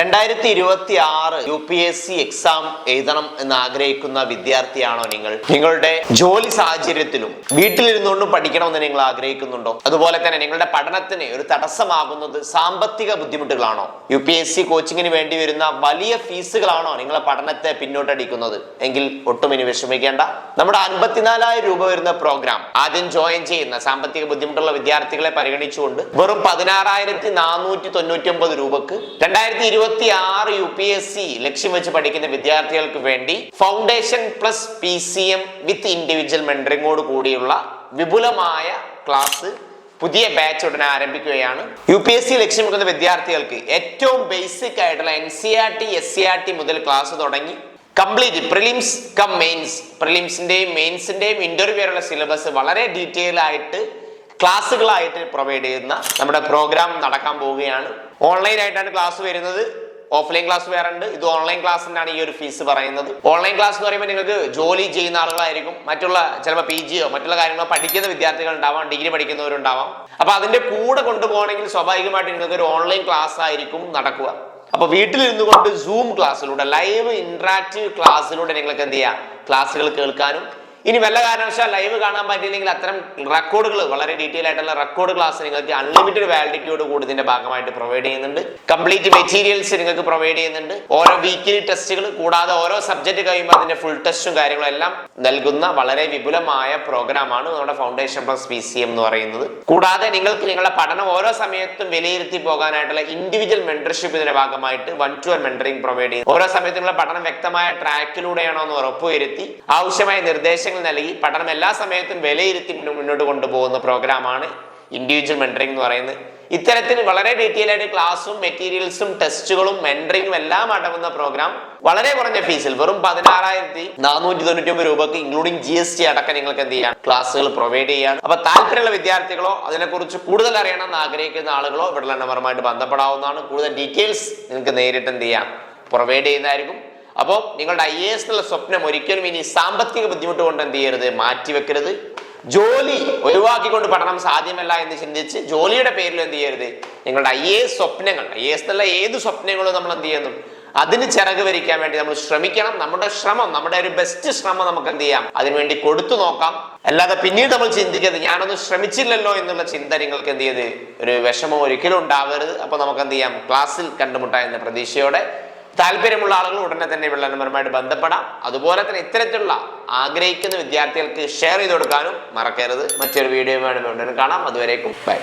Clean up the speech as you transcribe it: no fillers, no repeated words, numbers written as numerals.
2026 UPSC exam എഴുതണം എന്ന് ആഗ്രഹിക്കുന്ന വിദ്യാർത്ഥിയാണോ നിങ്ങൾ? നിങ്ങളുടെ ജോലി സാഹചര്യത്തിലും വീട്ടിലിരുന്നുകൊണ്ടും പഠിക്കണമെന്ന് നിങ്ങൾ ആഗ്രഹിക്കുന്നുണ്ടോ? അതുപോലെ തന്നെ നിങ്ങളുടെ പഠനത്തിന് ഒരു തടസ്സമാകുന്നത് സാമ്പത്തിക ബുദ്ധിമുട്ടുകളാണോ? UPSC കോച്ചിങ്ങിന് വേണ്ടി വരുന്ന വലിയ ഫീസുകളാണോ നിങ്ങളെ പഠനത്തെ പിന്നോട്ടടിക്കുന്നത്? എങ്കിൽ ഒട്ടും ഇനി വിഷമിക്കേണ്ട. നമ്മുടെ 54,000 രൂപ വരുന്ന പ്രോഗ്രാം ആദ്യം ജോയിൻ ചെയ്യുന്ന സാമ്പത്തിക ബുദ്ധിമുട്ടുള്ള വിദ്യാർത്ഥികളെ പരിഗണിച്ചുകൊണ്ട് വെറും 16,499 രൂപക്ക് 2026 UPSC ലക്ഷ്യം വെച്ച് പഠിക്കുന്ന വിദ്യാർത്ഥികൾക്ക് വേണ്ടി foundation plus PCM with individual മെന്ററിങ്ങോട് കൂടിയുള്ള വിപുലമായ ക്ലാസ് പുതിയ ബാച്ച് ഉടനെ ആരംഭിക്കുകയാണ്. UPSC ലക്ഷ്യം വെക്കുന്ന വിദ്യാർത്ഥികൾക്ക് ഏറ്റവും ബേസിക് ആയിട്ടുള്ള NCERT SCERT മുതൽ ക്ലാസ് തുടങ്ങി കംപ്ലീറ്റ് പ്രിലിംസ് കം മെയിൻസ്, പ്രിലിംസിന്റെയും മെയിൻസിന്റെയും ഇന്റർവ്യൂ വരെയുള്ള സിലബസ് വളരെ ഡീറ്റെയിൽ ആയിട്ട് ക്ലാസ്സുകളായിട്ട് പ്രൊവൈഡ് ചെയ്യുന്ന നമ്മുടെ പ്രോഗ്രാം നടക്കാൻ പോവുകയാണ്. ഓൺലൈൻ ആയിട്ടാണ് ക്ലാസ് വരുന്നത്, ഓഫ്ലൈൻ ക്ലാസ് വേറെ ഉണ്ട്. ഇത് ഓൺലൈൻ ക്ലാസ്സിനാണ് ഈ ഒരു ഫീസ് പറയുന്നത്. ഓൺലൈൻ ക്ലാസ് എന്ന് പറയുമ്പോൾ നിങ്ങൾക്ക് ജോലി ചെയ്യുന്ന ആളുകളായിരിക്കും, മറ്റുള്ള ചിലപ്പോൾ PG മറ്റുള്ള കാര്യങ്ങളോ പഠിക്കുന്ന വിദ്യാർത്ഥികൾ ഉണ്ടാവാം, ഡിഗ്രി പഠിക്കുന്നവരുണ്ടാവാം. അപ്പൊ അതിന്റെ കൂടെ കൊണ്ടുപോകണമെങ്കിൽ സ്വാഭാവികമായിട്ട് നിങ്ങൾക്ക് ഒരു ഓൺലൈൻ ക്ലാസ് ആയിരിക്കും നടക്കുക. അപ്പൊ വീട്ടിലിരുന്നു കൊണ്ട് സൂം ക്ലാസ്സിലൂടെ ലൈവ് ഇന്ററാക്റ്റീവ് ക്ലാസ്സിലൂടെ നിങ്ങൾക്ക് എന്ത് ചെയ്യാം, ക്ലാസ്സുകൾ കേൾക്കാനും ഇനി വല്ല കാരണവശാൽ ലൈവ് കാണാൻ പറ്റിയില്ലെങ്കിൽ അത്തരം റെക്കോർഡുകൾ വളരെ ഡീറ്റെയിൽ ആയിട്ടുള്ള റെക്കോർഡ് ക്ലാസ് നിങ്ങൾക്ക് അൺലിമിറ്റഡ് വാലിഡിറ്റിയോട് കൂടി ഇതിന്റെ ഭാഗമായിട്ട് പ്രൊവൈഡ് ചെയ്യുന്നുണ്ട്. കംപ്ലീറ്റ് മെറ്റീരിയൽസ് നിങ്ങൾക്ക് പ്രൊവൈഡ് ചെയ്യുന്നുണ്ട്. ഓരോ വീക്കിലി ടെസ്റ്റുകൾ കൂടാതെ ഓരോ സബ്ജക്ട് കഴിയുമ്പോൾ അതിന്റെ ഫുൾ ടെസ്റ്റും കാര്യങ്ങളും എല്ലാം നൽകുന്ന വളരെ വിപുലമായ പ്രോഗ്രാമാണ് നമ്മുടെ ഫൗണ്ടേഷൻ പ്ലസ് PCM എന്ന് പറയുന്നത്. കൂടാതെ നിങ്ങൾക്ക് നിങ്ങളുടെ പഠനം ഓരോ സമയത്തും വിലയിരുത്തി പോകാനായിട്ടുള്ള ഇൻഡിവിജ്വൽ മെന്റർഷിപ്പ് ഇതിന്റെ ഭാഗമായിട്ട് 1-to-1 മെന്ററിംഗ് പ്രൊവൈഡ് ചെയ്യും. ഓരോ സമയത്തും നിങ്ങളുടെ പഠനം വ്യക്തമായ ട്രാക്കിലൂടെയാണോ എന്ന് ഉറപ്പുവരുത്തി ആവശ്യമായ നിർദ്ദേശങ്ങൾ നൽകി പഠനം എല്ലാ സമയത്തും വിലയിരുത്തി മുന്നോട്ട് കൊണ്ടുപോകുന്ന പ്രോഗ്രാമാണ് ഇൻഡിവിജ്വൽ മെന്ററിംഗ് എന്ന് പറയുന്നത്. ഇത്തരത്തിൽ വളരെ ഡീറ്റെയിൽ ആയിട്ട് ക്ലാസ്സും മെറ്റീരിയൽസും ടെസ്റ്റുകളും മെന്ററിംഗും എല്ലാം അടങ്ങുന്ന പ്രോഗ്രാം വളരെ കുറഞ്ഞ ഫീസിൽ വെറും 16,499 രൂപക്ക് ഇൻക്ലൂഡിംഗ് GST അടക്കം നിങ്ങൾക്ക് എന്ത് ചെയ്യാം, ക്ലാസ്സുകൾ പ്രൊവൈഡ് ചെയ്യാണ്. അപ്പൊ താല്പര്യമുള്ള വിദ്യാർത്ഥികളോ അതിനെക്കുറിച്ച് കൂടുതൽ അറിയണം എന്ന് ആഗ്രഹിക്കുന്ന ആളുകളോ ഇവിടെയുള്ള നമ്പറുമായിട്ട് ബന്ധപ്പെടാവുന്നതാണ്. കൂടുതൽ ഡീറ്റെയിൽസ് നിങ്ങൾക്ക് നേരിട്ട് എന്ത് ചെയ്യാം, പ്രൊവൈഡ് ചെയ്യുന്നതായിരിക്കും. അപ്പോൾ നിങ്ങളുടെ IAS എന്നുള്ള സ്വപ്നം ഒരിക്കലും ഇനി സാമ്പത്തിക ബുദ്ധിമുട്ട് കൊണ്ട് എന്ത് ചെയ്യരുത്, മാറ്റിവെക്കരുത്. ജോലി ഒഴിവാക്കിക്കൊണ്ട് പഠനം സാധ്യമല്ല എന്ന് ചിന്തിച്ച് ജോലിയുടെ പേരിൽ എന്ത് ചെയ്യരുത്, നിങ്ങളുടെ IAS സ്വപ്നങ്ങൾ, IAS എന്നുള്ള ഏത് സ്വപ്നങ്ങളും നമ്മൾ എന്ത് ചെയ്യുന്നു, അതിന് ചിറക് വരിക്കാൻ വേണ്ടി നമ്മൾ ശ്രമിക്കണം. നമ്മുടെ ശ്രമം, നമ്മുടെ ഒരു ബെസ്റ്റ് ശ്രമം നമുക്ക് എന്ത് ചെയ്യാം, അതിനുവേണ്ടി കൊടുത്തു നോക്കാം. അല്ലാതെ പിന്നീട് നമ്മൾ ചിന്തിക്കരുത് ഞാനൊന്നും ശ്രമിച്ചില്ലല്ലോ എന്നുള്ള ചിന്ത നിങ്ങൾക്ക് എന്ത് ചെയ്ത് ഒരു വിഷമം ഒരിക്കലും ഉണ്ടാവരുത്. അപ്പൊ നമുക്ക് എന്ത് ചെയ്യാം, ക്ലാസ്സിൽ കണ്ടുമുട്ടാം എന്ന പ്രതീക്ഷയോടെ താല്പര്യമുള്ള ആളുകൾ ഉടനെ തന്നെ ഇവിടെ നമ്പറുമായിട്ട് ബന്ധപ്പെടാം. അതുപോലെ തന്നെ ഇത്തരത്തിലുള്ള ആഗ്രഹിക്കുന്ന വിദ്യാർത്ഥികൾക്ക് ഷെയർ ചെയ്ത് കൊടുക്കാനും മറക്കരുത്. മറ്റൊരു വീഡിയോയുമായി ഉടനെ കാണാം. അതുവരേക്കും ബൈ.